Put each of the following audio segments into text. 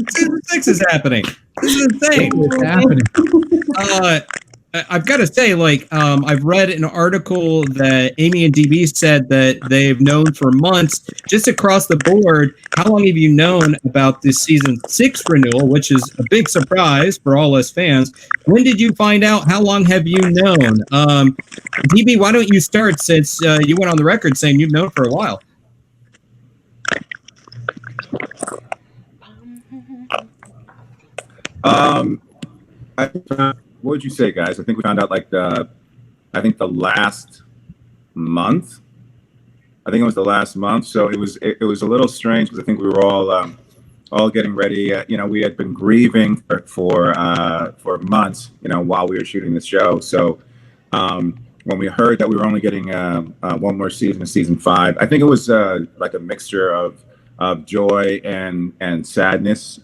Season 6 is happening. This is insane. It's happening. I've got to say, I've read an article that Amy and DB said that they've known for months, just across the board. How long have you known about this season 6 renewal, which is a big surprise for all us fans? When did you find out? How long have you known? DB, why don't you start, since you went on the record saying you've known for a while? What would you say, guys? I think we found out the last month. I think it was the last month. So it was a little strange because I think we were all getting ready. We had been grieving for months, while we were shooting the show. So when we heard that we were only getting one more season of season 5, I think it was like a mixture of joy and sadness.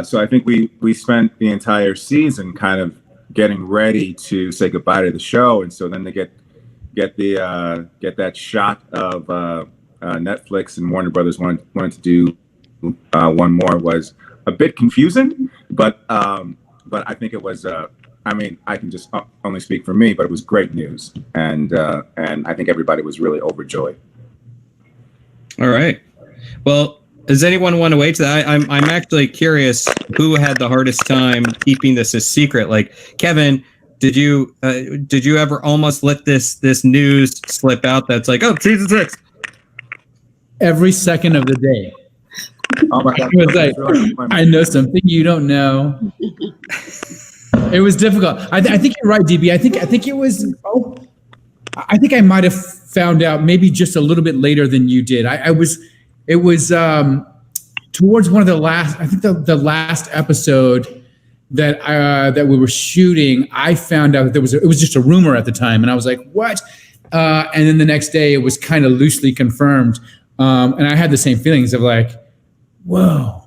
So I think we spent the entire season kind of getting ready to say goodbye to the show, and so then to get that shot of Netflix and Warner Brothers wanted to do one more was a bit confusing, but I think it was. I can just only speak for me, but it was great news, and I think everybody was really overjoyed. All right. Well, does anyone want to wait to that? I'm actually curious who had the hardest time keeping this a secret. Like, Kevin, did you ever almost let this news slip out? That's like, oh, season 6. Every second of the day. Oh my God. It was like, I know something you don't know. It was difficult. I think you're right, DB. I think it was. Oh, I think I might have found out maybe just a little bit later than you did. It was towards one of the last. I think the last episode that we were shooting. I found out that it was just a rumor at the time, and I was like, "What?" And then the next day, it was kind of loosely confirmed, and I had the same feelings of like, "Whoa,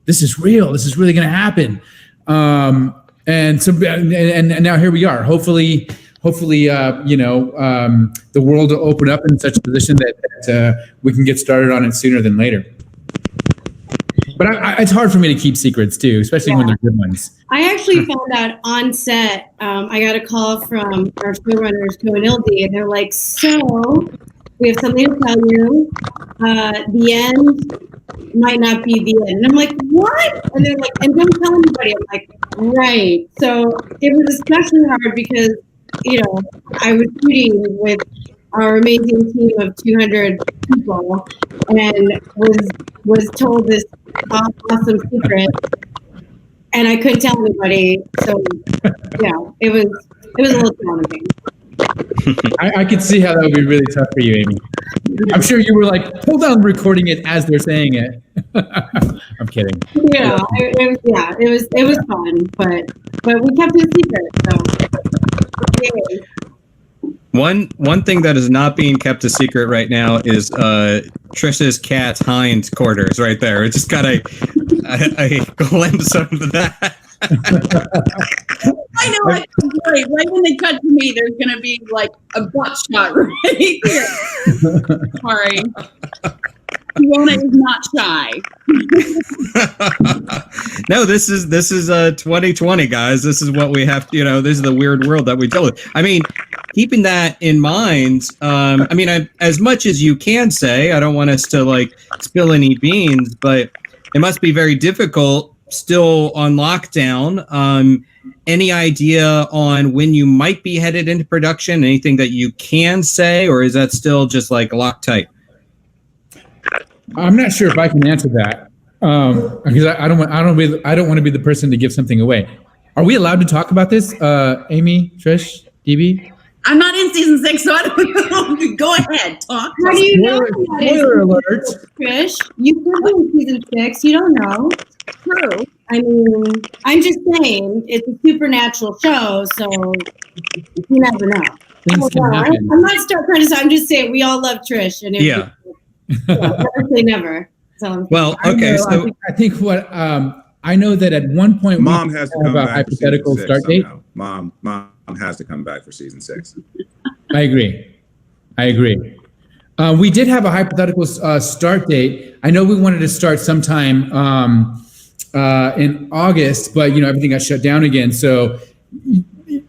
this is real. This is really going to happen." And so, and now here we are. Hopefully, the world will open up in such a position that we can get started on it sooner than later. But it's hard for me to keep secrets too, especially when they're good ones. I actually found out on set. I got a call from our showrunners, Joe and Ildy, and they're like, "So, we have something to tell you. The end might not be the end." And I'm like, "What?" And they're like, "And don't tell anybody." I'm like, "Right." So it was especially hard because, I was shooting with our amazing team of 200 people and was told this awesome secret, and I couldn't tell anybody. So it was a little challenging. I could see how that would be really tough for you, Amy. I'm sure you were like, hold on, recording it as they're saying it. I'm kidding. Yeah, it was fun, but we kept it secret. So, yay. One thing that is not being kept a secret right now is Trisha's cat's hind quarters right there. It just got a glimpse of that. I know. Right when they cut to me, there's going to be like a butt shot right here. Sorry. Fiona is not shy. No, this is 2020, guys. This is what we have to, this is the weird world that we deal with. I mean, keeping that in mind, as much as you can say, I don't want us to spill any beans, but it must be very difficult still on lockdown. Any idea on when you might be headed into production? Anything that you can say, or is that still just locked tight? I'm not sure if I can answer that because I don't want to be the person to give something away. Are we allowed to talk about this, Amy, Trish, DB? I'm not in season 6, so I don't know. Go ahead, talk. How do you know? Spoiler alert. Trish, you could be in season 6. You don't know. True. I mean, I'm just saying it's a supernatural show, so you never know. Things can happen. I'm not trying to say. I'm just saying we all love Trish, and never say never. So well, okay. I think what I know that at one point Mom has to come about back hypothetical start date. Mom has to come back for season 6. I agree. We did have a hypothetical start date. I know we wanted to start sometime in August, but everything got shut down again. So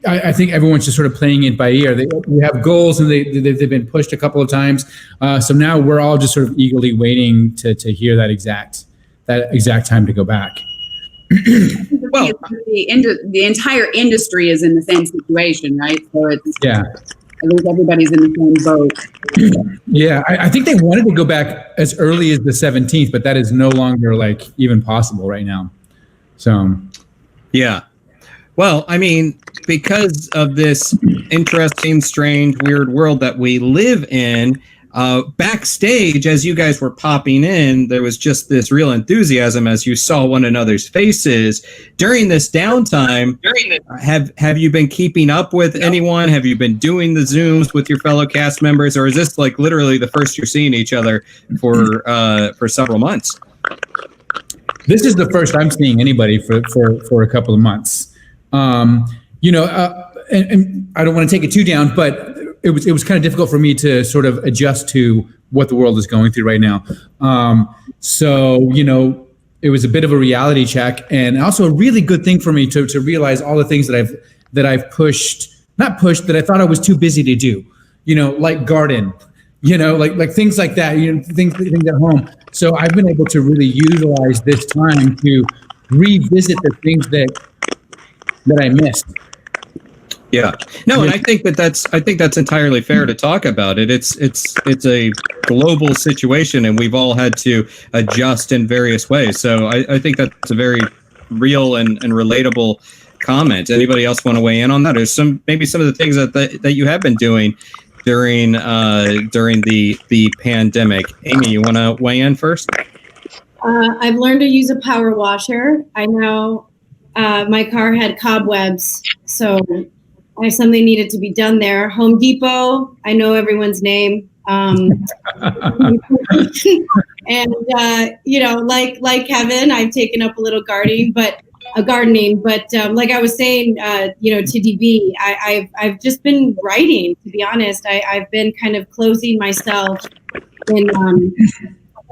I think everyone's just sort of playing it by ear. We have goals, and they've been pushed a couple of times. So now we're all just sort of eagerly waiting to hear that exact time to go back. Well, the entire industry is in the same situation, right? So it's I think everybody's in the same boat. Yeah, I think they wanted to go back as early as the 17th, but that is no longer even possible right now. So, yeah. Well, I mean, because of this interesting, strange, weird world that we live in, backstage, as you guys were popping in, there was just this real enthusiasm as you saw one another's faces. During this downtime, have you been keeping up with anyone? Have you been doing the Zooms with your fellow cast members, or is this literally the first you're seeing each other for several months? This is the first I'm seeing anybody for a couple of months. And I don't want to take it too down, but it was kind of difficult for me to sort of adjust to what the world is going through right now. So it was a bit of a reality check, and also a really good thing for me to realize all the things that I've not pushed, that I thought I was too busy to do. Like garden, like things like that. Things at home. So I've been able to really utilize this time to revisit the things that I missed. Yeah. No, and I think that's entirely fair to talk about it. It's a global situation, and we've all had to adjust in various ways. So I think that's a very real and relatable comment. Anybody else want to weigh in on that? Or maybe some of the things that you have been doing during the pandemic. Amy, you want to weigh in first? I've learned to use a power washer. I know my car had cobwebs, so something needed to be done there. Home Depot, I know everyone's name. And like Kevin, I've taken up a little gardening, but like I was saying, to DB, I've just been writing. To be honest, I've been kind of closing myself in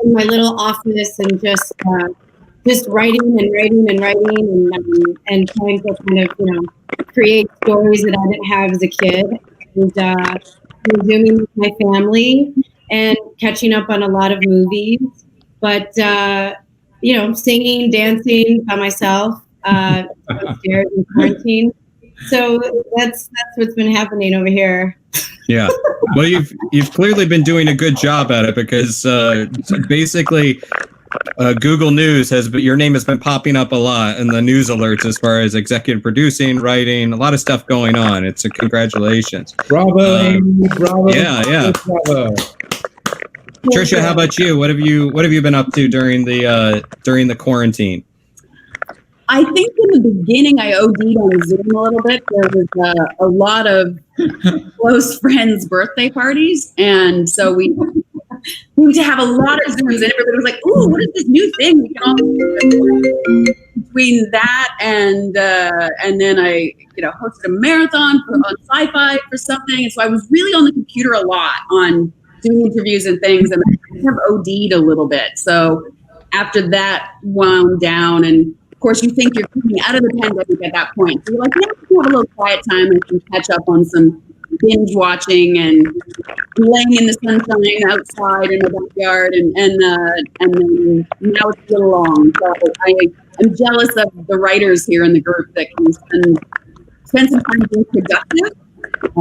my little office and just writing and trying to kind of create stories that I didn't have as a kid, and Zooming with my family and catching up on a lot of movies, but singing, dancing by myself upstairs in quarantine. So that's what's been happening over here. Yeah. Well, you've clearly been doing a good job at it, because basically Google News your name has been popping up a lot in the news alerts as far as executive producing, writing, a lot of stuff going on. It's congratulations. Bravo, Amy, bravo. Yeah. Bravo. Trisha, how about you? What have you been up to during the quarantine? I think in the beginning I OD'd on Zoom a little bit. There was a lot of close friends' birthday parties, and so we to have a lot of Zooms, and everybody was like, "Ooh, what is this new thing?" We can all between that and then I hosted a marathon on Sci-Fi for something, and so I was really on the computer a lot on doing interviews and things, and I have OD'd a little bit. So after that wound down, and of course you think you're coming out of the pandemic at that point, so you're like, yeah, I can have a little quiet time and can catch up on some binge watching and laying in the sunshine outside in the backyard, and then now it's a little long. So I'm jealous of the writers here in the group that can spend some time being productive.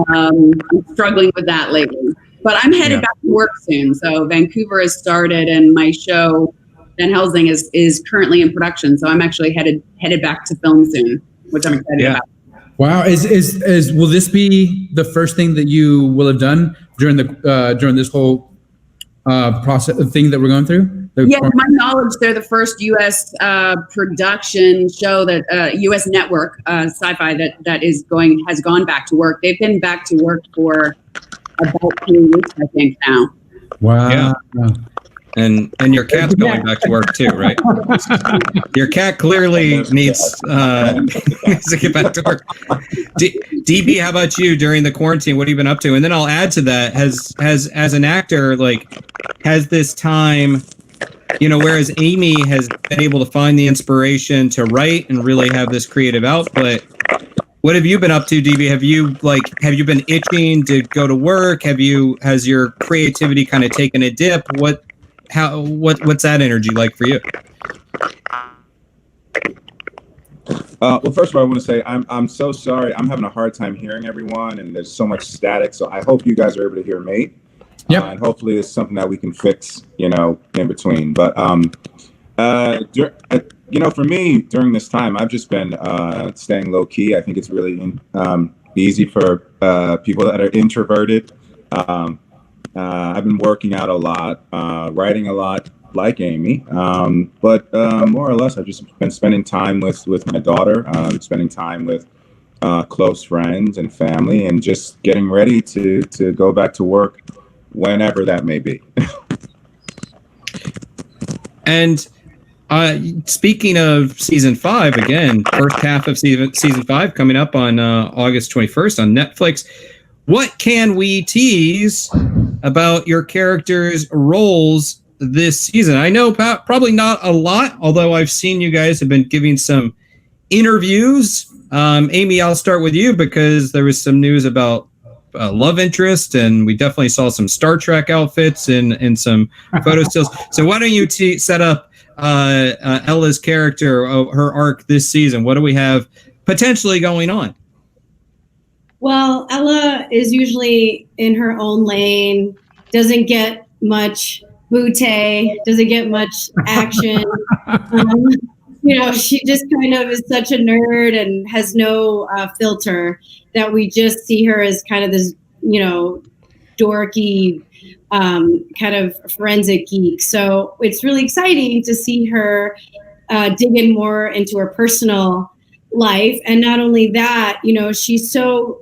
I'm struggling with that lately, but I'm headed back to work soon. So Vancouver has started, and my show Van Helsing is currently in production. So I'm actually headed back to film soon, which I'm excited about. Wow. Will this be the first thing that you will have done during this whole process thing that we're going through? Yeah, to my knowledge, they're the first U.S. Production show that U.S. network Sci-Fi that has gone back to work. They've been back to work for about 2 weeks, I think now. Wow. Yeah. And your cat's going back to work too, right? Your cat clearly needs to get back to work. DB, how about you during the quarantine? What have you been up to? And then I'll add to that: has as an actor, like, has this time, whereas Amy has been able to find the inspiration to write and really have this creative output. What have you been up to, DB? Have you been itching to go to work? Has your creativity kind of taken a dip? What's that energy like for you? Well, first of all, I want to say I'm so sorry. I'm having a hard time hearing everyone, and there's so much static. So I hope you guys are able to hear me. Yep. And hopefully it's something that we can fix, in between. But for me during this time, I've just been staying low key. I think it's really easy for people that are introverted. I've been working out a lot, writing a lot, like Amy. But more or less, I've just been spending time with my daughter, spending time with close friends and family, and just getting ready to go back to work whenever that may be. And speaking of season 5, again, first half of season 5 coming up on August 21st on Netflix. What can we tease about your characters' roles this season? I know probably not a lot, although I've seen you guys have been giving some interviews. Amy, I'll start with you because there was some news about love interest, and we definitely saw some Star Trek outfits and some photo stills. So why don't you set up Ella's character, her arc this season? What do we have potentially going on? Well, Ella is usually in her own lane, doesn't get much bootay, doesn't get much action. She just kind of is such a nerd and has no filter that we just see her as kind of this, dorky kind of forensic geek. So it's really exciting to see her dig in more into her personal life. And not only that, she's so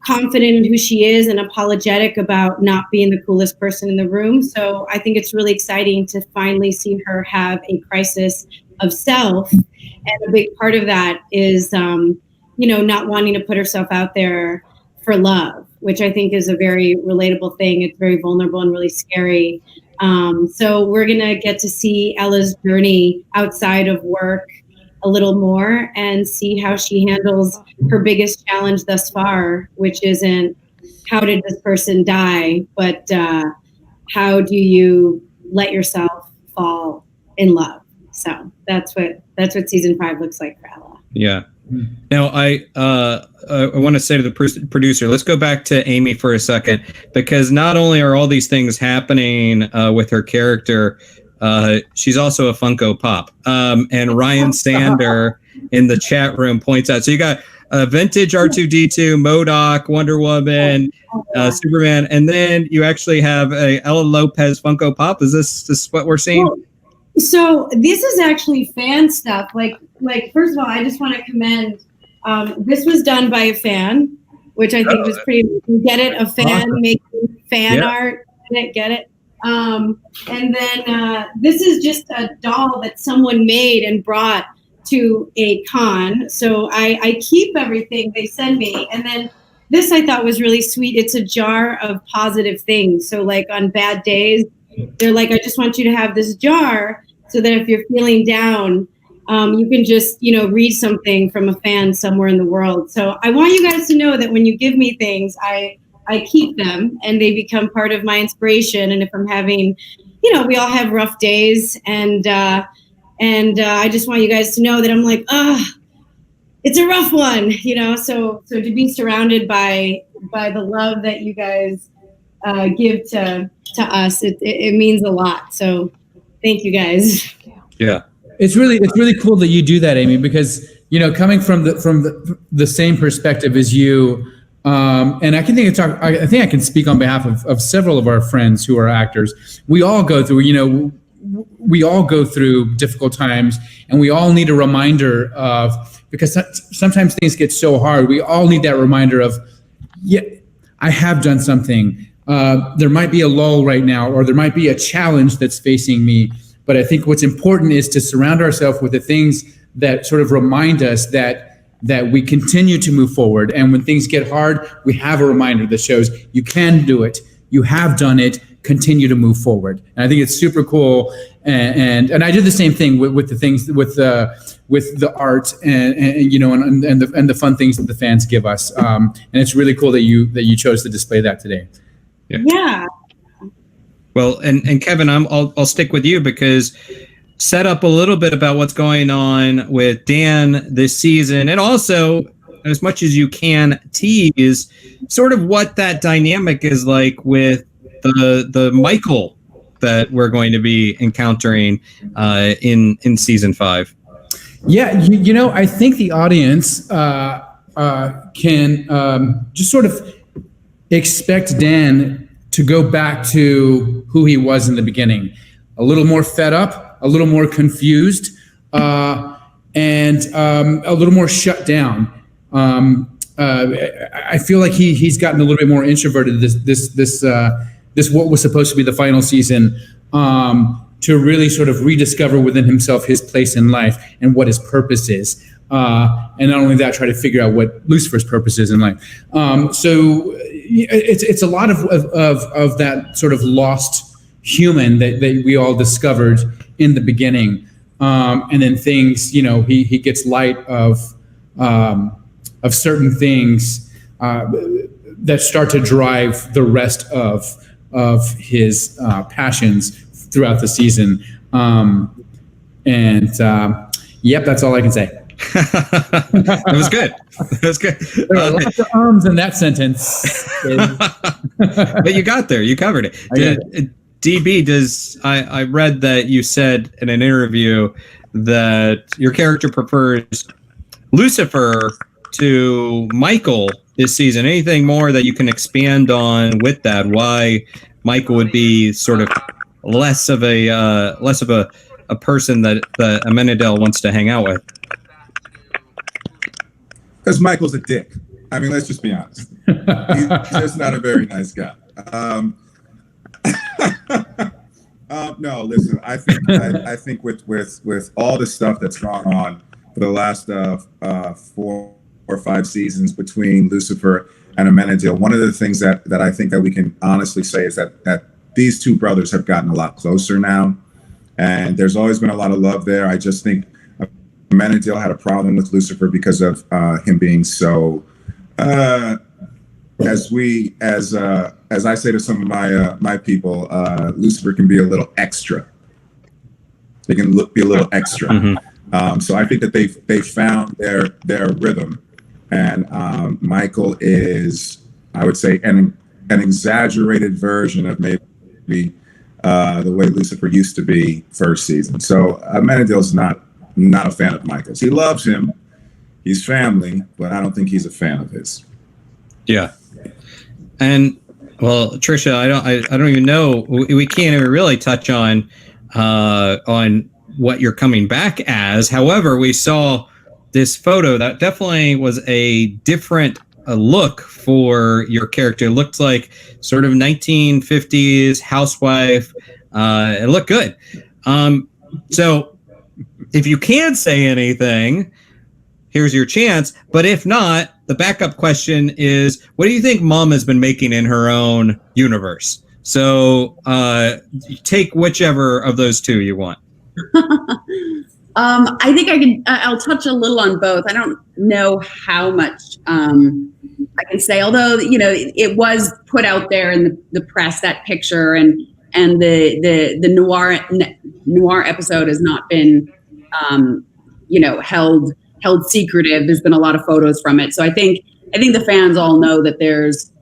confident in who she is and apologetic about not being the coolest person in the room. So I think it's really exciting to finally see her have a crisis of self. And a big part of that is, not wanting to put herself out there for love, which I think is a very relatable thing. It's very vulnerable and really scary. So we're going to get to see Ella's journey outside of work a little more and see how she handles her biggest challenge thus far, which isn't how did this person die, but how do you let yourself fall in love? So that's what season 5 looks like for Ella. Yeah. Now I want to say to the producer, let's go back to Amy for a second, because not only are all these things happening with her character, she's also a Funko Pop. And Ryan Sander in the chat room points out, so you got vintage R2-D2, MODOK, Wonder Woman, Superman, and then you actually have a Ella Lopez Funko Pop. Is this what we're seeing? So this is actually fan stuff. Like first of all, I just want to commend. This was done by a fan, which I think was pretty. Get it? A fan making fan art. Get it? And then this is just a doll that someone made and brought to a con. So I keep everything they send me, and then this I thought was really sweet. It's a jar of positive things. So like on bad days, they're like, I just want you to have this jar so that if you're feeling down, you can just, read something from a fan somewhere in the world. So I want you guys to know that when you give me things, I keep them and they become part of my inspiration. And if I'm having, we all have rough days, and I just want you guys to know that I'm like, it's a rough one, So to be surrounded by the love that you guys give to us, it means a lot. So thank you guys. Yeah. It's really cool that you do that, Amy, because coming from the same perspective as you, and I think I can speak on behalf of several of our friends who are actors. We all go through difficult times, and we all need a reminder of, because sometimes things get so hard. We all need that reminder of, yeah, I have done something. there might be a lull right now, or there might be a challenge that's facing me. But I think what's important is to surround ourselves with the things that sort of remind us that we continue to move forward. And when things get hard, we have a reminder that shows you can do it. You have done it. Continue to move forward. And I think it's super cool. And I did the same thing with the things with the art and the fun things that the fans give us. And it's really cool that you chose to display that today. Yeah. Well, and Kevin, I'll stick with you because set up a little bit about what's going on with Dan this season, and also as much as you can tease sort of what that dynamic is like with the Michael that we're going to be encountering in season 5. Yeah, I think the audience can just sort of expect Dan to go back to who he was in the beginning, a little more fed up, a little more confused, and a little more shut down. I feel like he's gotten a little bit more introverted this what was supposed to be the final season, to really sort of rediscover within himself his place in life and what his purpose is. And not only that, try to figure out what Lucifer's purpose is in life. So it's a lot of that sort of lost human that we all discovered in the beginning. And then things, he gets light of certain things that start to drive the rest of his passions throughout the season. Yep, that's all I can say. It was good. It was good. There are lots of arms in that sentence. But you got there. You covered it. DB, I read that you said in an interview that your character prefers Lucifer to Michael this season. Anything more that you can expand on with that? Why Michael would be sort of less of a person that Amenadel wants to hang out with? Because Michael's a dick. I mean, let's just be honest. He's just not a very nice guy. No, listen. I think with all the stuff that's gone on for the last 4 or 5 seasons between Lucifer and Amenadel, one of the things that I think that we can honestly say is that these two brothers have gotten a lot closer now, and there's always been a lot of love there. I just think Amenadel had a problem with Lucifer because of him being so, as I say to some of my people, Lucifer can be a little extra. They can be a little extra. Mm-hmm. So I think that they found their rhythm, and Michael is, I would say, an exaggerated version of maybe the way Lucifer used to be first season. So Amenadel's not a fan of Michael's. He loves him. He's family, but I don't think he's a fan of his. Yeah. And well, Trisha, I don't even know. We can't even really touch on what you're coming back as. However, we saw this photo that definitely was a different look for your character. It looked like sort of 1950s housewife. It looked good. So if you can say anything, here's your chance. But if not, the backup question is, what do you think Mom has been making in her own universe? So take whichever of those two you want. I think I'll touch a little on both. I don't know how much I can say, although, it was put out there in the press, that picture, and the noir episode has not been held secretive. There's been a lot of photos from it. So I think the fans all know that there's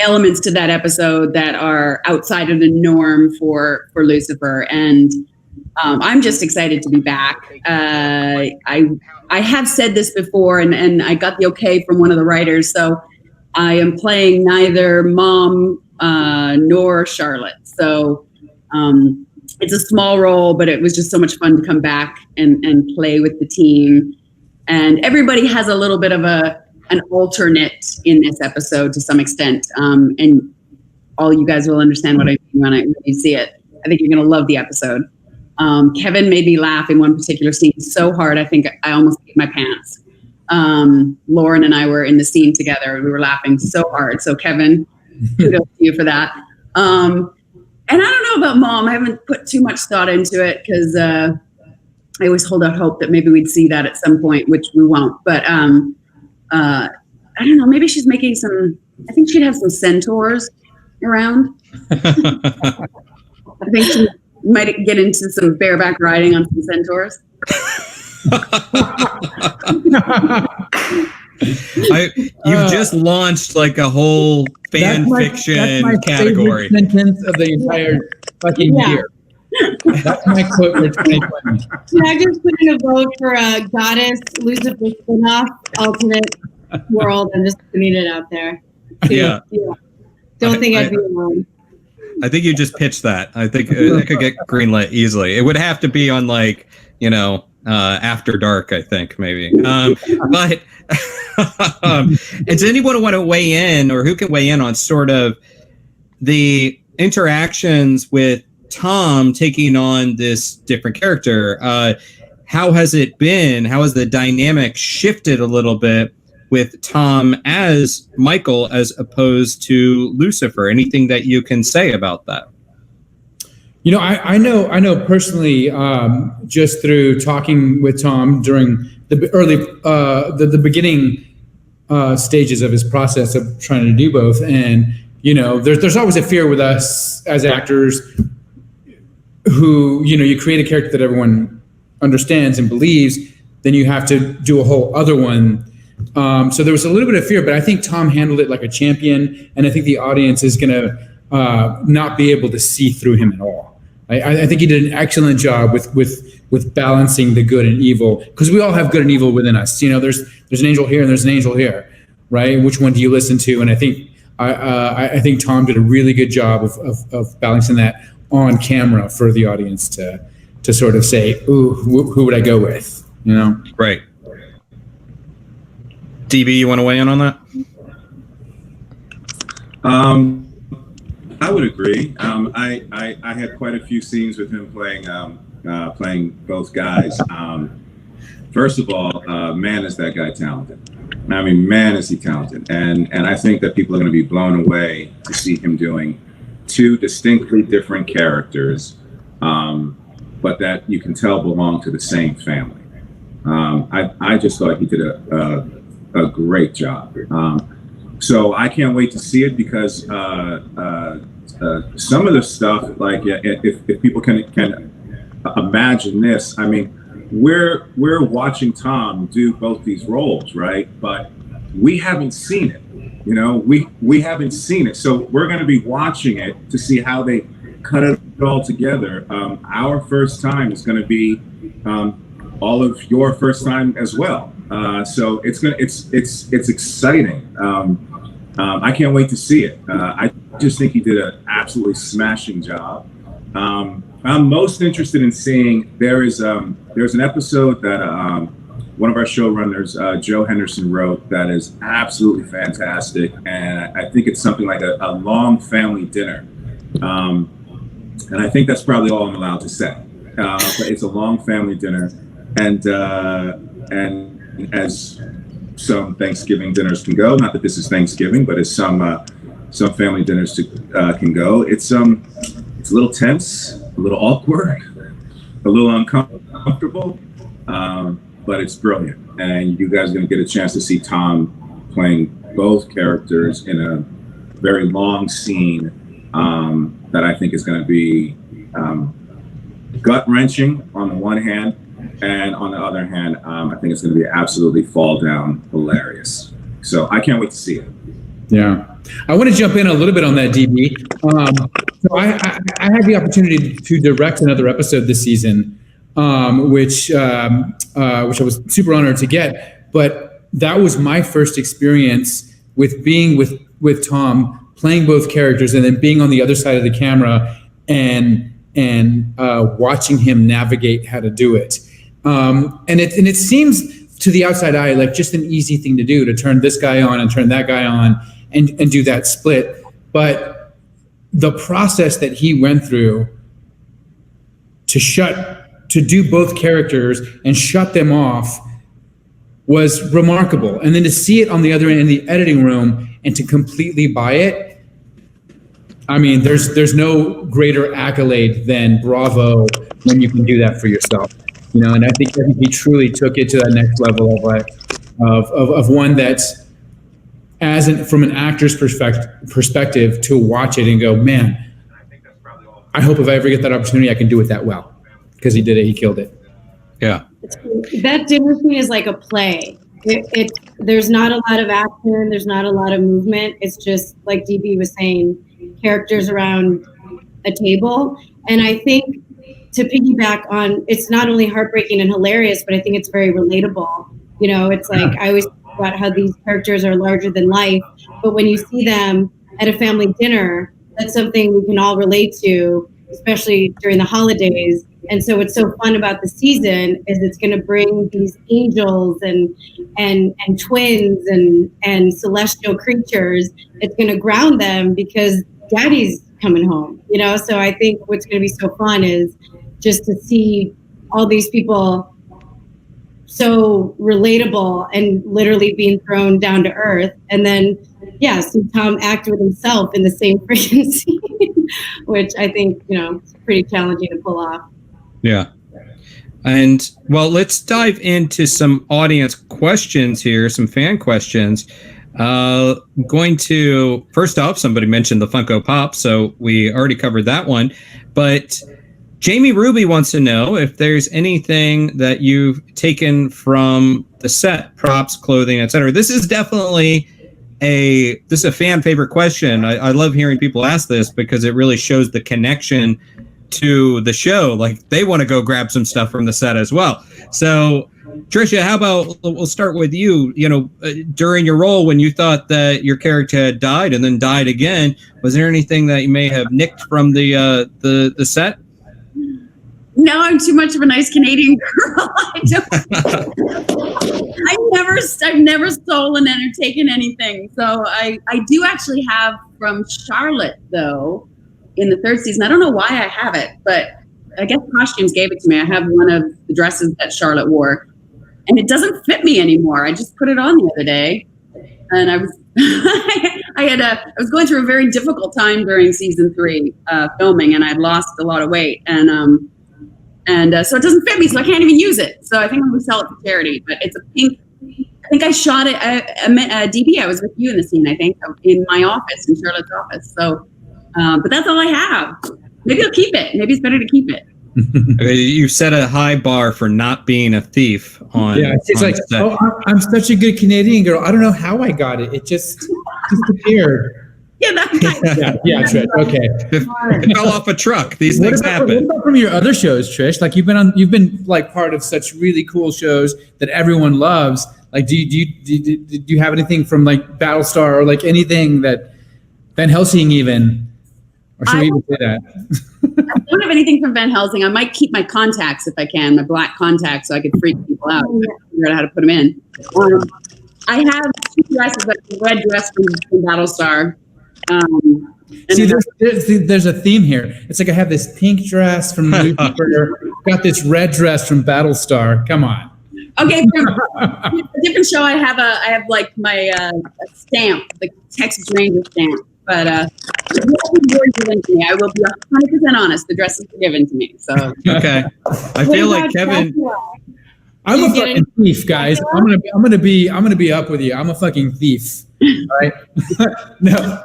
elements to that episode that are outside of the norm for Lucifer. And I'm just excited to be back. I have said this before, and I got the okay from one of the writers. So I am playing neither Mom nor Charlotte. So it's a small role, but it was just so much fun to come back and play with the team. And everybody has a little bit of a an alternate in this episode to some extent, and all you guys will understand what I mean when you see it. I think you're going to love the episode. Kevin made me laugh in one particular scene so hard, I think I almost peed my pants. Lauren and I were in the scene together. We were laughing so hard. So Kevin, kudos to you for that. And I don't know about Mom. I haven't put too much thought into it because I always hold out hope that maybe we'd see that at some point, which we won't. But I don't know. Maybe she's making some. I think she'd have some centaurs around. I think she might get into some bareback riding on some centaurs. You've just launched like a whole fan fiction category. Sentence of the entire fucking year. That's my quote for 2020. Can I just put in a vote for a goddess Lucifer spinoff alternate world? I'm just putting it out there. Yeah. Don't think I'd be alone. I think you just pitched that. I think it could get greenlit easily. It would have to be on like, After Dark, I think maybe. But does anyone want to weigh in, or who can weigh in on sort of the interactions with Tom taking on this different character? How has it been? How has the dynamic shifted a little bit with Tom as Michael as opposed to Lucifer? Anything that you can say about that? I know personally, just through talking with Tom during the early, the beginning stages of his process of trying to do both. And, there's always a fear with us as actors who, you create a character that everyone understands and believes, then you have to do a whole other one. So there was a little bit of fear, but I think Tom handled it like a champion. And I think the audience is going to not be able to see through him at all. I think he did an excellent job with balancing the good and evil, because we all have good and evil within us. There's an angel here and there's an angel here, right? Which one do you listen to? And I think I think Tom did a really good job of balancing that on camera for the audience to sort of say, ooh, who would I go with? Right. DB, you want to weigh in on that? I would agree. I had quite a few scenes with him playing both guys. First of all, man, is that guy talented. I mean, man, is he talented. And I think that people are going to be blown away to see him doing two distinctly different characters, but that you can tell belong to the same family. I just thought he did a great job. So I can't wait to see it, because some of the stuff, like if people can imagine this, I mean, we're watching Tom do both these roles, right? But we haven't seen it. We haven't seen it. So we're going to be watching it to see how they cut it all together. Our first time is going to be all of your first time as well. So it's exciting. I can't wait to see it. I just think he did an absolutely smashing job. I'm most interested in seeing, there's an episode that one of our showrunners, Joe Henderson, wrote that is absolutely fantastic, and I think it's something like a long family dinner. And I think that's probably all I'm allowed to say. But it's a long family dinner, and as some Thanksgiving dinners can go, not that this is Thanksgiving, but as some family dinners can go, it's a little tense, a little awkward, a little uncomfortable, but it's brilliant. And you guys are going to get a chance to see Tom playing both characters in a very long scene that I think is going to be gut-wrenching on the one hand, and on the other hand, I think it's going to be absolutely fall-down hilarious. So I can't wait to see it. Yeah. I want to jump in a little bit on that, DB. So I had the opportunity to direct another episode this season, which I was super honored to get. But that was my first experience with being with Tom, playing both characters, and then being on the other side of the camera and watching him navigate how to do it. And it seems to the outside eye, like just an easy thing to do, to turn this guy on and turn that guy on and do that split. But the process that he went through to do both characters and shut them off was remarkable. And then to see it on the other end in the editing room and to completely buy it, I mean, there's no greater accolade than bravo when you can do that for yourself. You know, and I think he truly took it to that next level of one that's, from an actor's perspective, to watch it and go, man, I hope if I ever get that opportunity, I can do it that well, because he did it, he killed it. Yeah. That dinner scene is like a play. There's not a lot of action. There's not a lot of movement. It's just like DB was saying, characters around a table. And I think, to piggyback on, it's not only heartbreaking and hilarious, but I think it's very relatable. You know, it's like, I always think about how these characters are larger than life, but when you see them at a family dinner, that's something we can all relate to, especially during the holidays. And so what's so fun about the season is it's going to bring these angels and twins and celestial creatures. It's going to ground them because Daddy's coming home, you know? So I think what's going to be so fun is just to see all these people so relatable and literally being thrown down to earth. And then, yeah, see Tom act with himself in the same freaking scene, which I think, you know, is pretty challenging to pull off. Yeah. And well, let's dive into some audience questions here, some fan questions. Going to, first off, somebody mentioned the Funko Pop, so we already covered that one. But Jamie Ruby wants to know if there's anything that you've taken from the set, props, clothing, etc. This is definitely a fan favorite question. I love hearing people ask this because it really shows the connection to the show. Like, they want to go grab some stuff from the set as well. So Tricia, how about we'll start with you. You know, during your role, when you thought that your character had died and then died again, was there anything that you may have nicked from the set? No, I'm too much of a nice Canadian girl. I've never stolen and or taken anything. So I do actually have from Charlotte, though, in the third season. I don't know why I have it, but I guess Costumes gave it to me. I have one of the dresses that Charlotte wore, and it doesn't fit me anymore. I just put it on the other day, and I was I was going through a very difficult time during season 3 filming, and I'd lost a lot of weight, and so it doesn't fit me, so I can't even use it. So I think I'm gonna sell it for charity. But it's a pink. I think I shot it. DB, I was with you in the scene. I think in my office, in Charlotte's office. So, but that's all I have. Maybe I'll keep it. Maybe it's better to keep it. Okay, you set a high bar for not being a thief on. Yeah, it's like, set. Oh, I'm such a good Canadian girl. I don't know how I got it. It just disappeared. Yeah, that guy. Yeah, Trish. Okay. It fell off a truck. These things happen. What about from your other shows, Trish? Like, you've been like part of such really cool shows that everyone loves. Like, do you have anything from like Battlestar or like anything that Van Helsing even? Or should we even say that? I don't have anything from Van Helsing. I might keep my contacts if I can, my black contacts, so I could freak people out. Figure out how to put them in. I have 2 dresses, like a red dress from Battlestar. See, there's a theme here. It's like I have this pink dress from Lucifer, got this red dress from Battlestar. Come on. Okay, from a different show, I have like my stamp, the Texas Ranger stamp. But the dresses were given to me. I will be 100% honest. The dresses were given to me. So okay, I feel like Kevin. I'm a fucking thief, guys. I'm gonna be up with you. I'm a fucking thief. Right? No,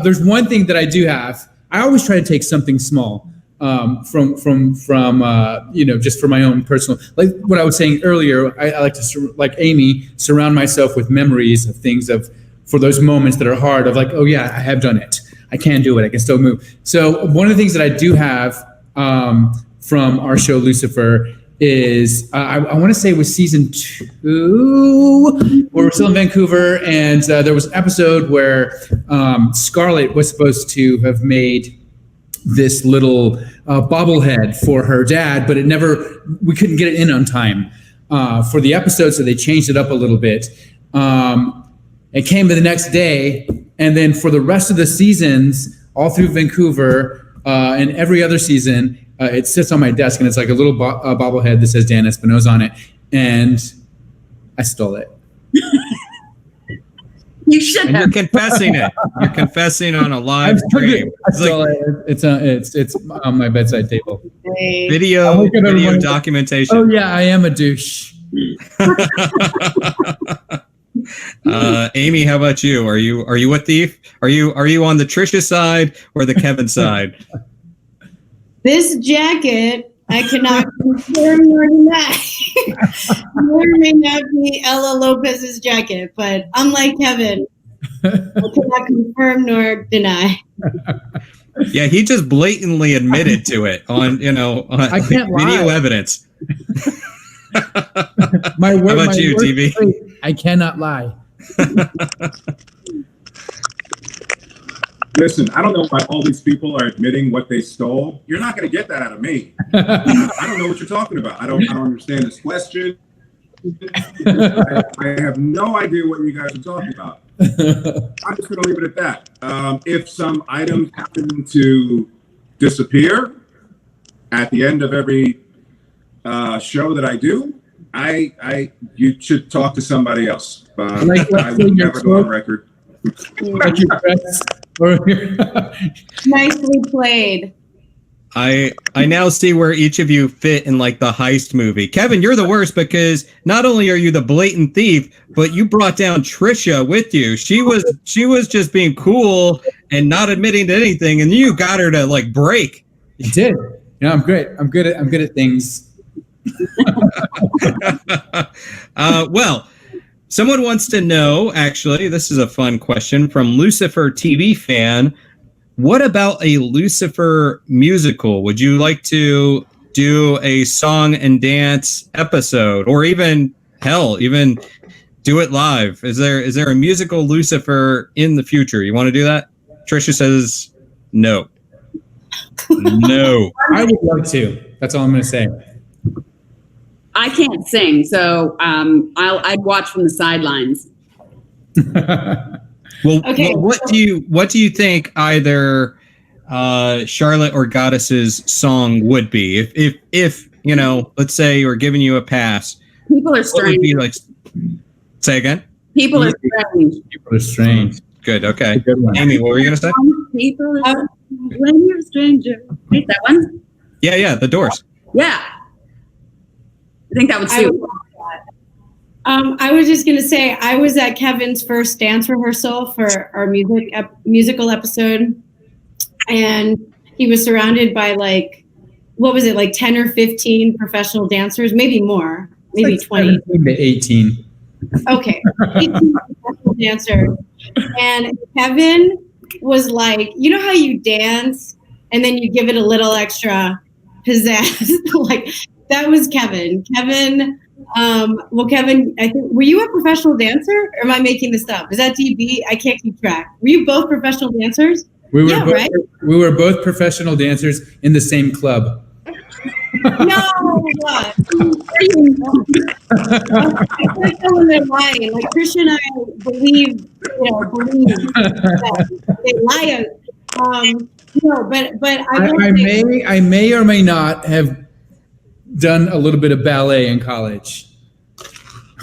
there's one thing that I do have. I always try to take something small from just for my own personal, like what I was saying earlier. I like to, like Amy, surround myself with memories of things for those moments that are hard, of like, oh yeah, I have done it. I can do it. I can still move. So one of the things that I do have from our show Lucifer is I want to say it was season 2, where we're still in Vancouver, and there was an episode where Scarlett was supposed to have made this little bobblehead for her dad, but we couldn't get it in on time. for the episode, so they changed it up a little bit. It came the next day, and then for the rest of the seasons, all through Vancouver and every other season, it sits on my desk, and it's like a little bobblehead that says Dan Espinosa on it, and I stole it. You should And have. you're confessing it. You're confessing on a live stream. I stole it. It's on my bedside table. Video documentation. Oh yeah, I am a douche. Amy, how about you? Are you a thief? Are you on the Trisha side or the Kevin side? This jacket, I cannot confirm nor deny. May or may not be Ella Lopez's jacket, but unlike Kevin, I cannot confirm nor deny. Yeah, he just blatantly admitted to it on I can't video lie. evidence. My word, How about you, TV? I cannot lie. Listen, I don't know why all these people are admitting what they stole. You're not going to get that out of me. I don't know what you're talking about. I don't understand this question. I have no idea what you guys are talking about. I'm just going to leave it at that. If some items happen to disappear at the end of every show that I do, you should talk to somebody else. I would never go on record. Like your dress or Nicely played. I now see where each of you fit in like the heist movie. Kevin, you're the worst because not only are you the blatant thief, but you brought down Trisha with you. She was just being cool and not admitting to anything, and you got her to like break. You did. I'm great. I'm good at things. Well, someone wants to know, actually, this is a fun question from Lucifer TV fan. What about a Lucifer musical? Would you like to do a song and dance episode, or even do it live? Is there a musical Lucifer in the future? You want to do that? Trisha says no. No. I would love to. That's all I'm going to say. I can't sing, so I'd watch from the sidelines. Well, Okay. what do you think either Charlotte or Goddess's song would be if let's say we're giving you a pass? People are What would strange. be like? Say again. People are strange. People are strange. Good. Okay. Good one. Amy, what were you gonna say? People are when you're a stranger. Read that one. Yeah. The Doors. Yeah. I think that would I suit. would love that. I was just gonna say I was at Kevin's first dance rehearsal for our musical episode, and he was surrounded by like 10 or 15 professional dancers, maybe more, maybe Like 20. 17 to 18. Okay, 18 professional dancers, and Kevin was like, you know how you dance and then you give it a little extra pizzazz, like that was Kevin. Kevin, I think, were you a professional dancer, or am I making this up? Is that DB? I can't keep track. Were you both professional dancers? We were Yeah, both, right? we were both professional dancers in the same club. No, what? I can't tell when they're lying. Like Christian and I believe that they lie. No, but I may or may not have done a little bit of ballet in college.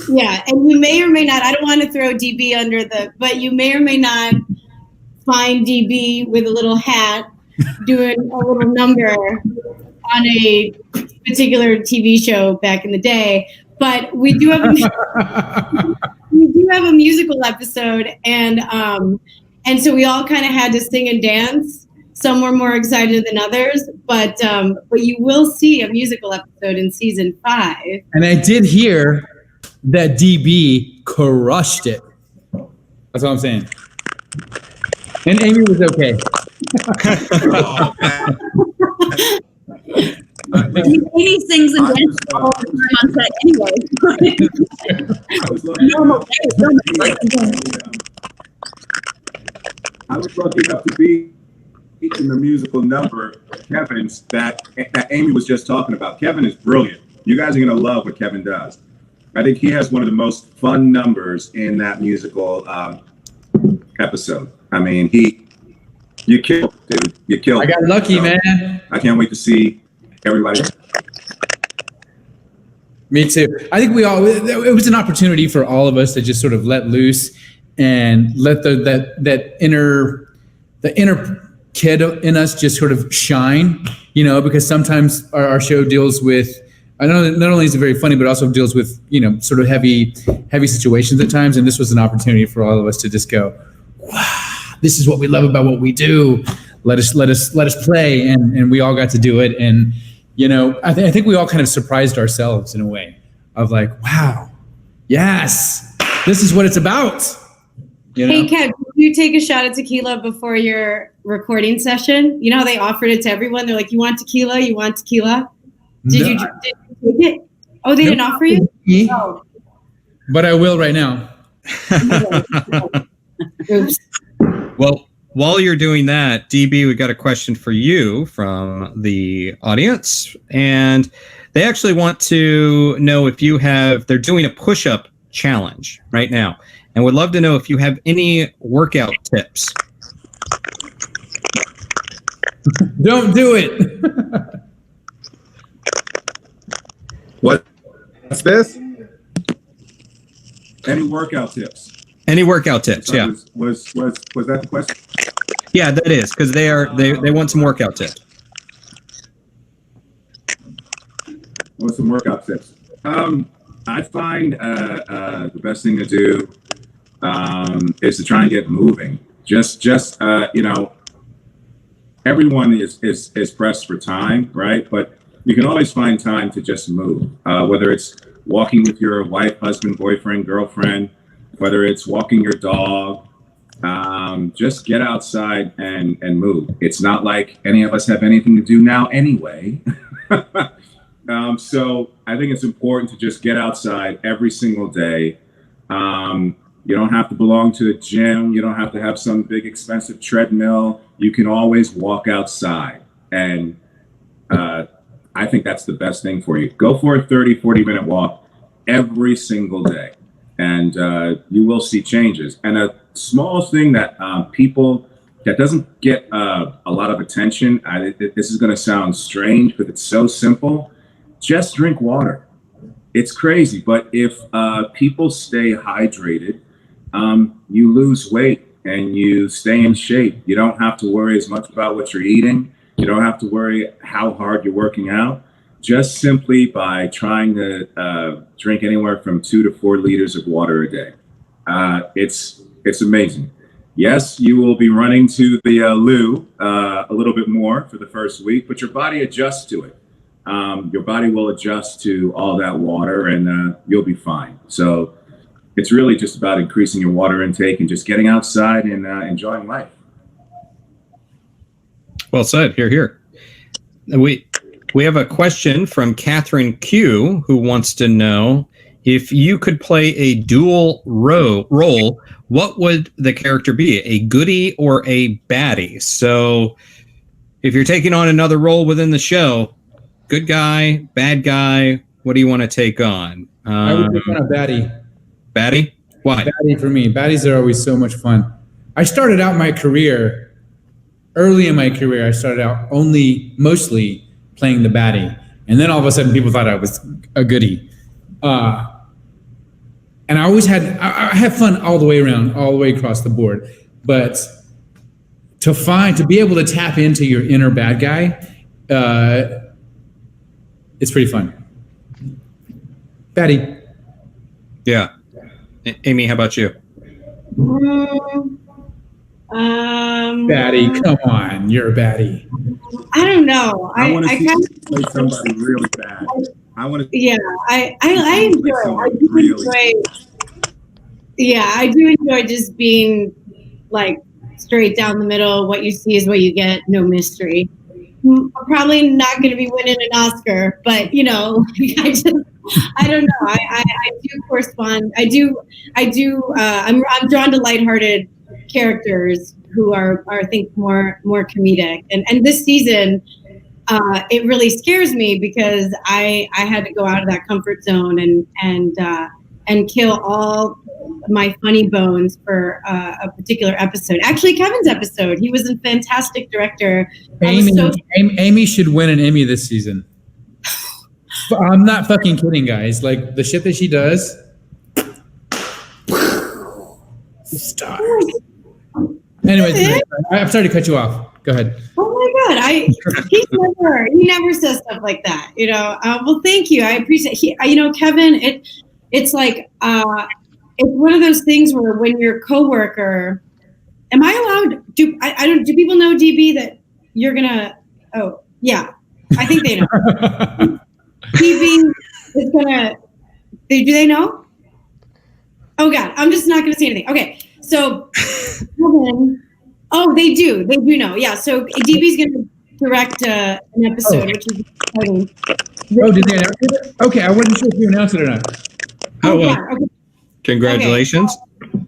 Yeah, and you may or may not, I don't want to throw DB but you may or may not find DB with a little hat doing a little number on a particular TV show back in the day. But we do have a musical episode, and so we all kind of had to sing and dance. Some were more excited than others, but you will see a musical episode in season 5. And I did hear that DB crushed it. That's all I'm saying. And Amy was okay. He sings and dances all the time on set anyway. I was lucky enough to be in the musical number, Kevin's, that Amy was just talking about. Kevin is brilliant. You guys are going to love what Kevin does. I think he has one of the most fun numbers in that musical episode. I mean, you killed, dude. You killed. I got lucky, So, man. I can't wait to see everybody. Me too. I think it was an opportunity for all of us to just sort of let loose and let that inner kid in us just sort of shine, because sometimes our show deals with, I know not only is it very funny, but also deals with, sort of heavy situations at times. And this was an opportunity for all of us to just go, wow, this is what we love about what we do. Let us play. And we all got to do it. And, I think we all kind of surprised ourselves in a way of like, wow, yes, this is what it's about. Hey, Kev, did you take a shot of tequila before your recording session? You know how they offered it to everyone? They're like, you want tequila? You want tequila? Did you take it? Oh, they didn't offer you? Oh. But I will right now. Oops. Well, while you're doing that, DB, we got a question for you from the audience. And they actually want to know if they're doing a push-up challenge right now. And would love to know if you have any workout tips. Don't do it. What's this? Any workout tips? Any workout tips? Yeah. Was that the question? Yeah, that is, because they want some workout tips. What's some workout tips? I find the best thing to do is to try and get moving. Just everyone is pressed for time, right? But you can always find time to just move. Whether it's walking with your wife, husband, boyfriend, girlfriend, whether it's walking your dog, just get outside and move. It's not like any of us have anything to do now anyway. So I think it's important to just get outside every single day. You don't have to belong to a gym. You don't have to have some big expensive treadmill. You can always walk outside. And I think that's the best thing for you. Go for a 30, 40-minute walk every single day. And you will see changes. And a small thing that that doesn't get a lot of attention, this is going to sound strange, but it's so simple. Just drink water. It's crazy, but if people stay hydrated, you lose weight and you stay in shape. You don't have to worry as much about what you're eating. You don't have to worry how hard you're working out. Just simply by trying to drink anywhere from 2 to 4 liters of water a day. It's amazing. Yes, you will be running to the loo a little bit more for the first week, but your body adjusts to it. Your body will adjust to all that water and you'll be fine. So it's really just about increasing your water intake and just getting outside and enjoying life. Well said. Here. We have a question from Catherine Q, who wants to know if you could play a dual role, what would the character be? A goodie or a baddie? So if you're taking on another role within the show, good guy, bad guy, what do you want to take on? I would take on a baddie. Baddie? Why? Baddie for me. Baddies are always so much fun. I started out my career, early in my career, I started out mostly playing the baddie. And then all of a sudden people thought I was a goodie. And I always I have fun all the way around, all the way across the board. But to be able to tap into your inner bad guy, it's pretty fun. Baddie. Yeah. Amy, how about you? Baddie, come on, you're a baddie. I don't know. I want to see kind you play somebody really bad. Yeah, I enjoy. I do enjoy. Yeah, I do enjoy just being like straight down the middle. What you see is what you get. No mystery. I'm probably not going to be winning an Oscar, but I don't know. I do correspond. I'm drawn to lighthearted characters who are I think more comedic. And this season, it really scares me because I had to go out of that comfort zone and kill all my funny bones for a particular episode. Actually, Kevin's episode. He was a fantastic director. Amy should win an Emmy this season. I'm not fucking kidding, guys. Like the shit that she does. Stars. Anyways, I'm sorry to cut you off. Go ahead. Oh my God! He never says stuff like that. Well, thank you. I appreciate. Kevin. It's like it's one of those things where when your coworker, am I allowed? Do people know, DB, that you're gonna? Oh yeah, I think they know. DB is gonna. Do they know? Oh God, I'm just not gonna say anything. Okay, so Kevin. Oh, they do. They do know. Yeah. So DB's going to direct an episode, which is exciting. Oh, did they announce it? Okay, I wasn't sure if you announced it or not. Oh, well. Yeah, okay. Congratulations. Okay.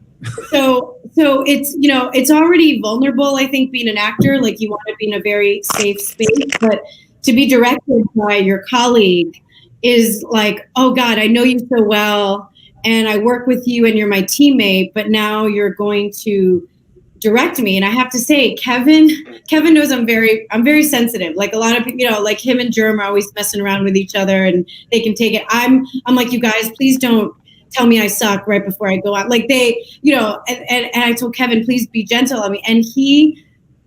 So it's already vulnerable. I think being an actor, like you want to be in a very safe space, but to be directed by your colleague is like, oh God, I know you so well, and I work with you, and you're my teammate, but now you're going to direct me. And I have to say, Kevin knows I'm very sensitive. Like a lot of people, like him and Germ are always messing around with each other and they can take it. I'm like, you guys, please don't tell me I suck right before I go out. Like they, and I told Kevin, please be gentle on me. And he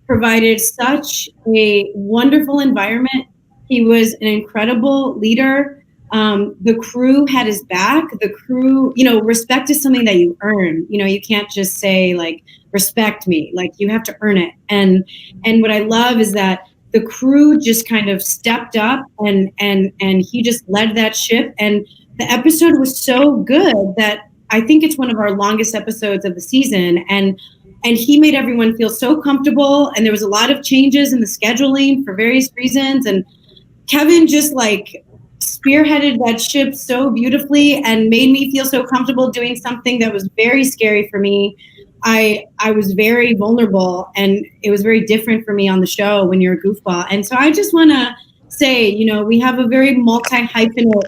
provided such a wonderful environment. He was an incredible leader. The crew had his back. The crew, respect is something that you earn. You can't just say like, respect me. Like you have to earn it. And what I love is that the crew just kind of stepped up and he just led that ship. And the episode was so good that I think it's one of our longest episodes of the season. And he made everyone feel so comfortable. And there was a lot of changes in the scheduling for various reasons. And Kevin just like spearheaded that ship so beautifully and made me feel so comfortable doing something that was very scary for me. I was very vulnerable, and it was very different for me on the show when you're a goofball. And so I just want to say, we have a very multi-hyphenate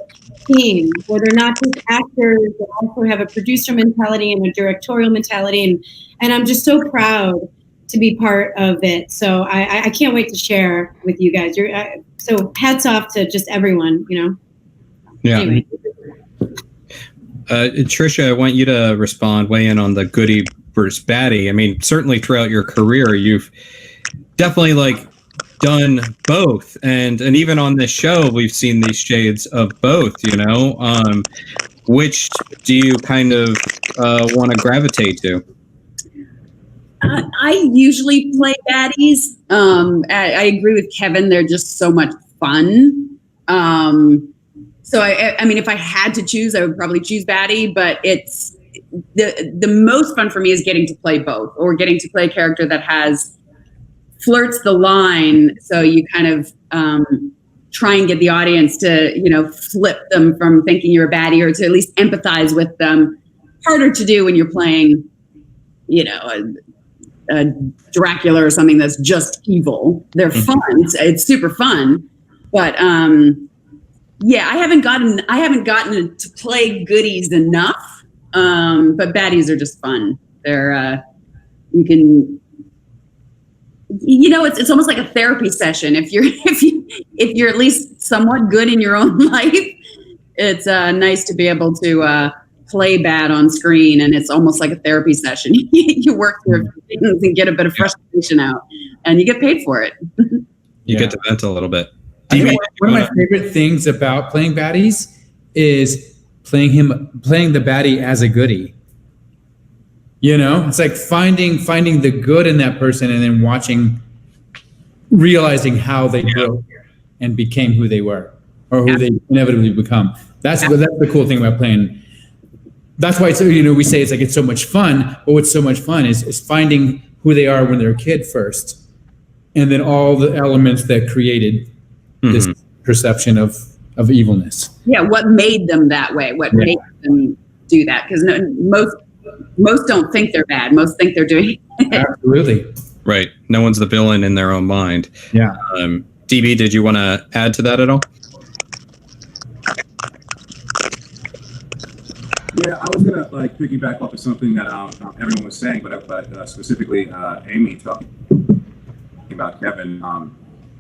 team where they're not just actors, they also have a producer mentality and a directorial mentality. And I'm just so proud to be part of it. So I can't wait to share with you guys. So hats off to just everyone, Yeah. Anyway. Trisha, I want you to weigh in on the goodie versus baddie. I mean, certainly throughout your career, you've definitely done both, and even on this show, we've seen these shades of both. Which do you kind of want to gravitate to? I usually play baddies. I agree with Kevin; they're just so much fun. So I mean, if I had to choose, I would probably choose baddie. But it's the most fun for me is getting to play both, or getting to play a character that flirts the line. So you kind of try and get the audience to flip them from thinking you're a baddie, or to at least empathize with them. Harder to do when you're playing, a Dracula or something that's just evil. They're fun. It's super fun, but yeah, I haven't gotten to play goodies enough. But baddies are just fun. They're you can, it's almost like a therapy session. If you're at least somewhat good in your own life, it's nice to be able to play bad on screen, and it's almost like a therapy session. You work through things and get a bit of frustration out, and you get paid for it. You get to vent a little bit. One of my favorite things about playing baddies is playing the baddie as a goodie. It's like finding the good in that person, and then realizing how they grew and became who they were, or who they inevitably become. That's the cool thing about playing. That's why we say it's so much fun. But what's so much fun is finding who they are when they're a kid first, and then all the elements that created this perception of evilness. Yeah, what made them that way? What made them do that? Because most don't think they're bad. Most think they're doing it. Absolutely. Right. No one's the villain in their own mind. Yeah. DB, did you want to add to that at all? Yeah, I was gonna piggyback off of something that everyone was saying, but specifically Amy talking about Kevin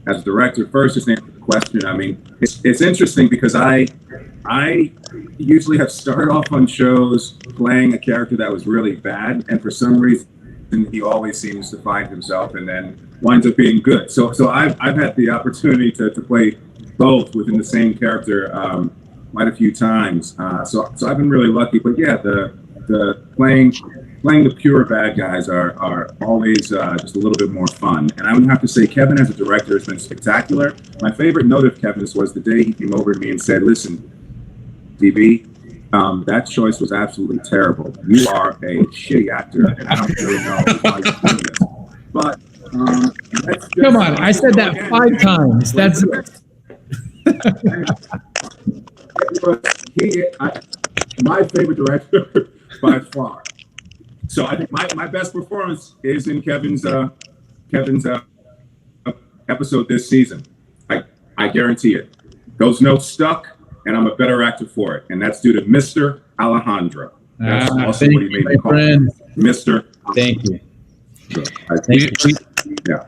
as a director. First, just answer the question. I mean, it's interesting because I usually have started off on shows playing a character that was really bad, and for some reason he always seems to find himself and then winds up being good. So I've had the opportunity to play both within the same character quite a few times. So I've been really lucky. But yeah, the playing the pure bad guys are always just a little bit more fun. And I would have to say Kevin as a director has been spectacular. My favorite note of Kevin's was the day he came over to me and said, "Listen, DB, that choice was absolutely terrible. You are a shitty actor, and I don't really know how you're doing this." But come on, I said that 5 times. That's my favorite director by far. So I think my best performance is in Kevin's episode this season. I guarantee it. Those notes stuck, and I'm a better actor for it. And that's due to Mr. Alejandro. That's also what he made me call him. Mr. Thank you. So yeah.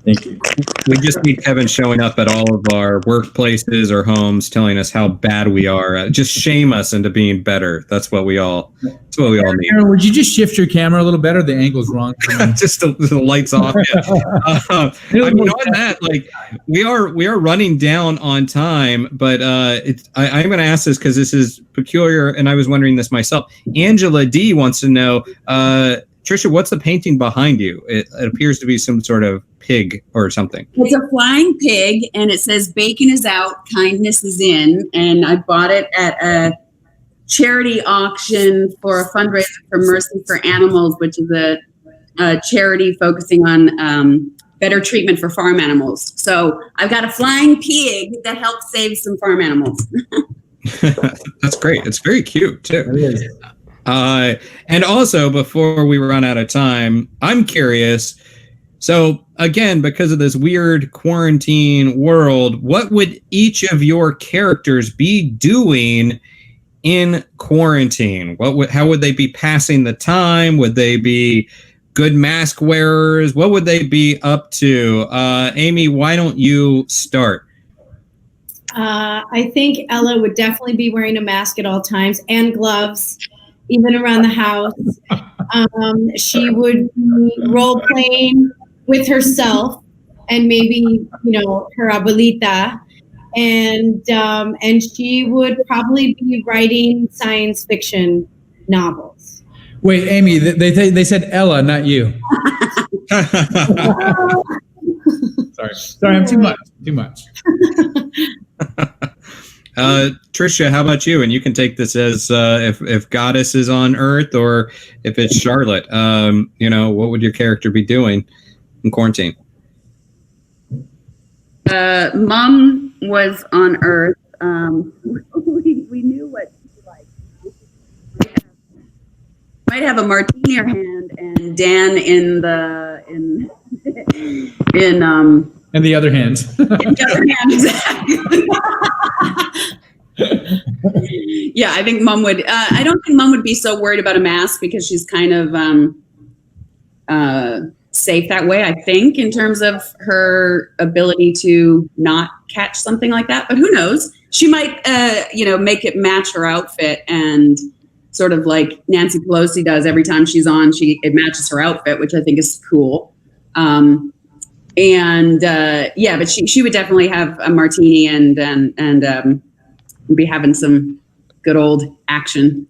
Thank you. We just need Kevin showing up at all of our workplaces or homes, telling us how bad we are. Just shame us into being better. That's what we all need. Aaron, would you just shift your camera a little better? The angle's wrong. Just the lights off. Yeah. I mean, on that, we are running down on time, but I'm going to ask this because this is peculiar, and I was wondering this myself. Angela D wants to know, Trisha, what's the painting behind you? It appears to be some sort of pig or something. It's a flying pig, and it says "Bacon is out, kindness is in." And I bought it at a charity auction for a fundraiser for Mercy for Animals, which is a charity focusing on better treatment for farm animals. So I've got a flying pig that helps save some farm animals. That's great. It's very cute too. It is. And also, before we run out of time, I'm curious. So again, because of this weird quarantine world, what would each of your characters be doing in quarantine? How would they be passing the time? Would they be good mask wearers? What would they be up to? Amy, why don't you start? I think Ella would definitely be wearing a mask at all times and gloves, even around the house. She would be role playing with herself and maybe, her abuelita. And she would probably be writing science fiction novels. Wait, Amy, they said Ella, not you. Sorry, I'm too much. Trisha, how about you? And you can take this as if Goddess is on Earth or if it's Charlotte. What would your character be doing in quarantine? Mom was on Earth. We knew what she liked. Might have a martini in her hand, and Dan in the other hand. In the other hand, exactly. Yeah, I think Mom would. I don't think Mom would be so worried about a mask because she's kind of safe that way, I think, in terms of her ability to not catch something like that. But who knows? She might, make it match her outfit, and sort of like Nancy Pelosi does every time she's on, it matches her outfit, which I think is cool. But she would definitely have a martini and be having some good old action.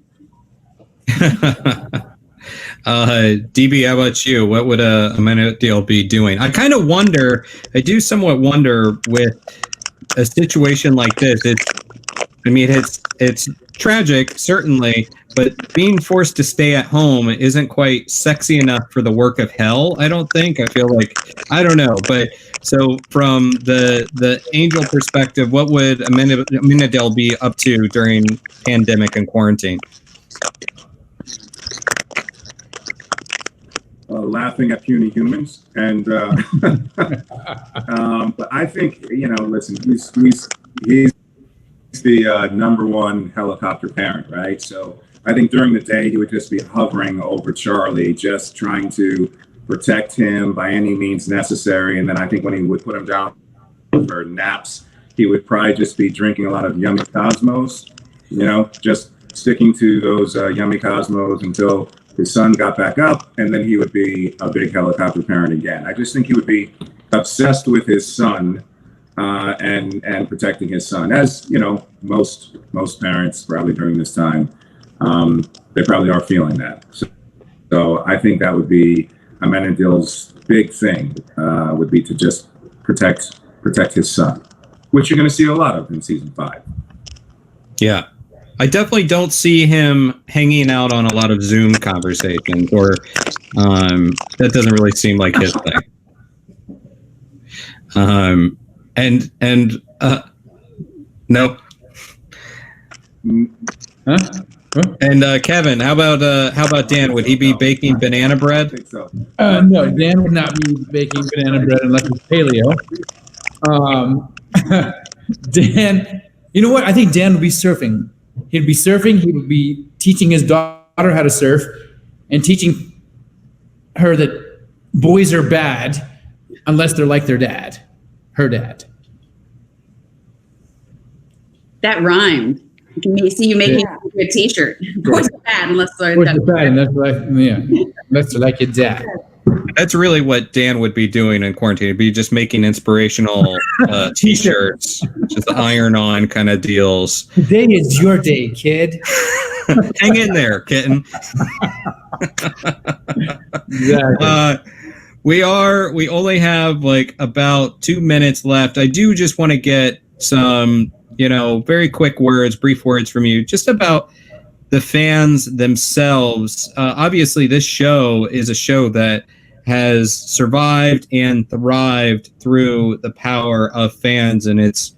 DB, how about you? What would a deal be doing? I do somewhat wonder with a situation like this. It's tragic, certainly, but being forced to stay at home isn't quite sexy enough for the work of hell, I don't think. I feel like, I don't know. But so from the angel perspective, what would Amenadel be up to during pandemic and quarantine? laughing at puny humans. And but I think, listen, he's the number one helicopter parent, right? So I think during the day he would just be hovering over Charlie, just trying to protect him by any means necessary. And then I think when he would put him down for naps, he would probably just be drinking a lot of Yummy Cosmos, just sticking to those Yummy Cosmos until his son got back up, and then he would be a big helicopter parent again. I just think he would be obsessed with his son and protecting his son, as most parents probably during this time. They probably are feeling that. So I think that would be Amenadil's big thing, would be to just protect his son, which you're going to see a lot of in season 5. Yeah. I definitely don't see him hanging out on a lot of Zoom conversations, or that doesn't really seem like his thing. Nope. Huh? And Kevin, how about Dan? Would he be baking banana I bread? think so. No, Dan would not be baking banana bread unless it's paleo. Dan, you know what? I think Dan would be surfing. He'd be surfing. He would be teaching his daughter how to surf and teaching her that boys are bad unless they're like their dad, her dad. That rhymed. You can see you making a good T-shirt. Boys are bad unless they're Boys are bad unless they're like your dad. That's really what Dan would be doing in quarantine. He'd be just making inspirational T-shirts, just iron-on kind of deals. Today is your day, kid. Hang in there, kitten. Exactly. We only have like about 2 minutes left. I do just want to get some, very quick words, brief words from you, just about the fans themselves. Obviously, this show is a show that has survived and thrived through the power of fans, and it's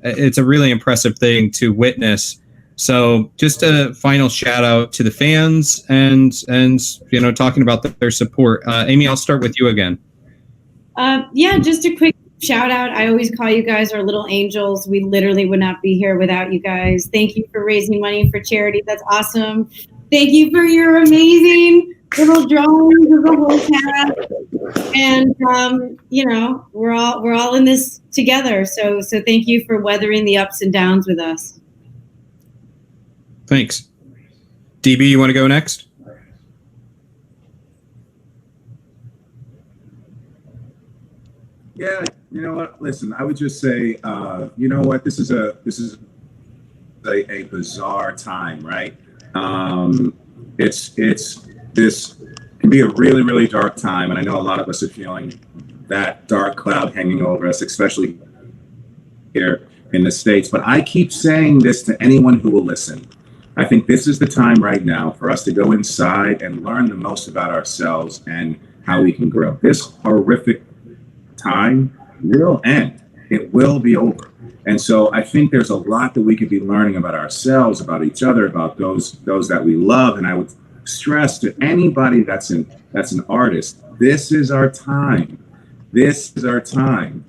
a really impressive thing to witness. So just a final shout out to the fans and talking about their support. Amy, I'll start with you again. Just a quick shout out. I always call you guys our little angels. We literally would not be here without you guys. Thank you for raising money for charity. That's awesome. Thank you for your amazing little drawings of the whole cast. And we're all in this together. So thank you for weathering the ups and downs with us. Thanks. DB, you want to go next? Yeah, you know what? Listen, I would just say, this is a bizarre time, right? This can be a really, really dark time, and I know a lot of us are feeling that dark cloud hanging over us, especially here in the States. But I keep saying this to anyone who will listen. I think this is the time right now for us to go inside and learn the most about ourselves and how we can grow. This horrific time will end. It will be over. And so I think there's a lot that we could be learning about ourselves, about each other, about those that we love. And I would stress to anybody that's an artist, this is our time. This is our time.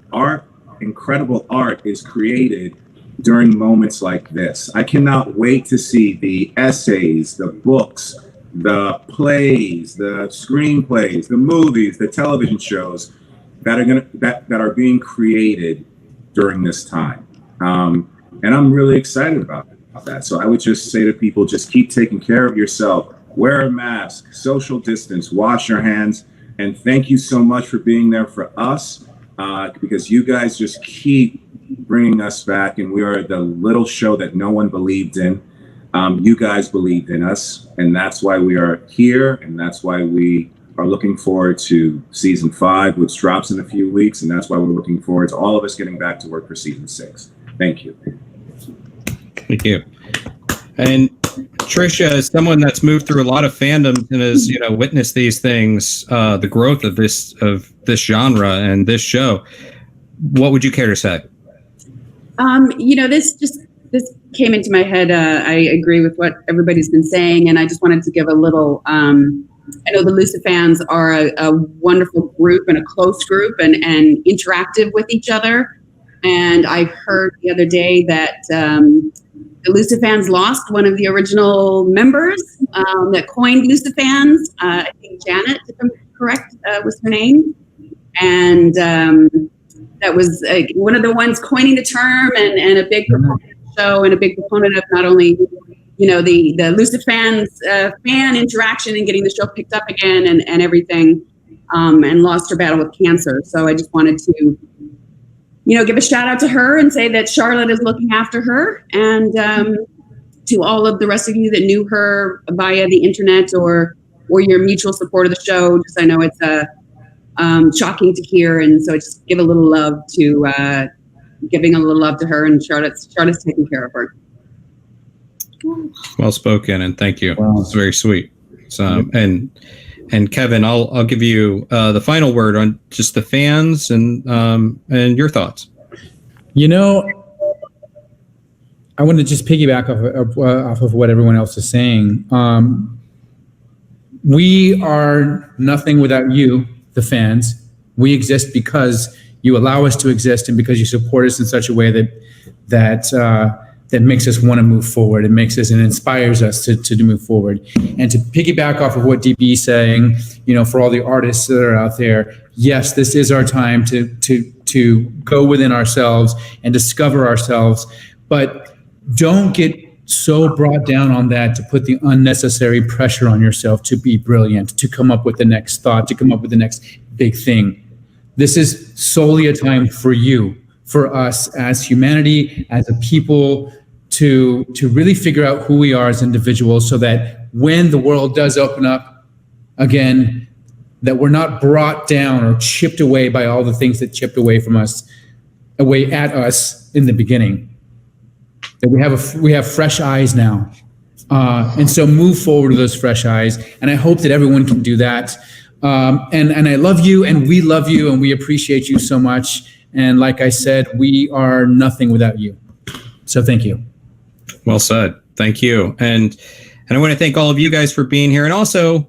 Incredible art is created during moments like this. I cannot wait to see the essays, the books, the plays, the screenplays, the movies, the television shows that are being created during this time. And I'm really excited about that. So I would just say to people, just keep taking care of yourself, wear a mask, social distance, wash your hands, and thank you so much for being there for us, because you guys just keep bringing us back, and we are the little show that no one believed in. You guys believed in us, and that's why we are here, and that's why we are looking forward to season 5, which drops in a few weeks, and that's why we're looking forward to all of us getting back to work for season 6. Thank you. Thank you. And Trisha, as someone that's moved through a lot of fandoms and has witnessed these things, the growth of this genre and this show, what would you care to say? This came into my head. I agree with what everybody's been saying, and I just wanted to give a little I know the Lucifer fans are a wonderful group and a close group and interactive with each other. And I heard the other day that the Lucifer fans lost one of the original members that coined Lucifer fans. I think Janet, if I'm correct, was her name. And that was one of the ones coining the term and a big proponent of the show and a big proponent of not only, the Lucifer fans fan interaction and getting the show picked up again and everything, and lost her battle with cancer. So I just wanted to, give a shout out to her and say that Charlotte is looking after her, and to all of the rest of you that knew her via the internet or your mutual support of the show. Just I know it's shocking to hear, and so just give a little love to giving a little love to her, and Charlotte's taking care of her. Well spoken, and thank you. Wow. It's very sweet. So, and Kevin, I'll give you the final word on just the fans and your thoughts. I want to just piggyback off of what everyone else is saying. We are nothing without you, the fans. We exist because you allow us to exist, and because you support us in such a way that makes us want to move forward. It makes us and inspires us to move forward. And to piggyback off of what DB is saying, for all the artists that are out there, yes, this is our time to go within ourselves and discover ourselves, but don't get so brought down on that to put the unnecessary pressure on yourself to be brilliant, to come up with the next thought, to come up with the next big thing. This is solely a time for you, for us as humanity, as a people, to really figure out who we are as individuals, so that when the world does open up again, that we're not brought down or chipped away by all the things that chipped away at us in the beginning. That we have fresh eyes now, and so move forward with those fresh eyes. And I hope that everyone can do that. And I love you, and we love you, and we appreciate you so much. And like I said, we are nothing without you. So thank you. Well said. Thank you. And I want to thank all of you guys for being here, and also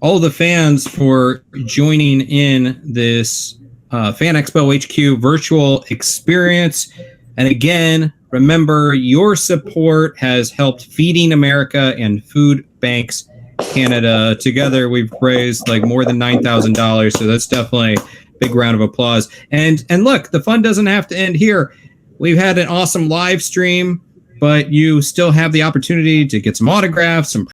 all of the fans for joining in this Fan Expo HQ virtual experience. And again, remember, your support has helped Feeding America and Food Banks Canada. Together, we've raised like more than $9,000. So that's definitely a big round of applause. And look, the fun doesn't have to end here. We've had an awesome live stream, but you still have the opportunity to get some autographs, some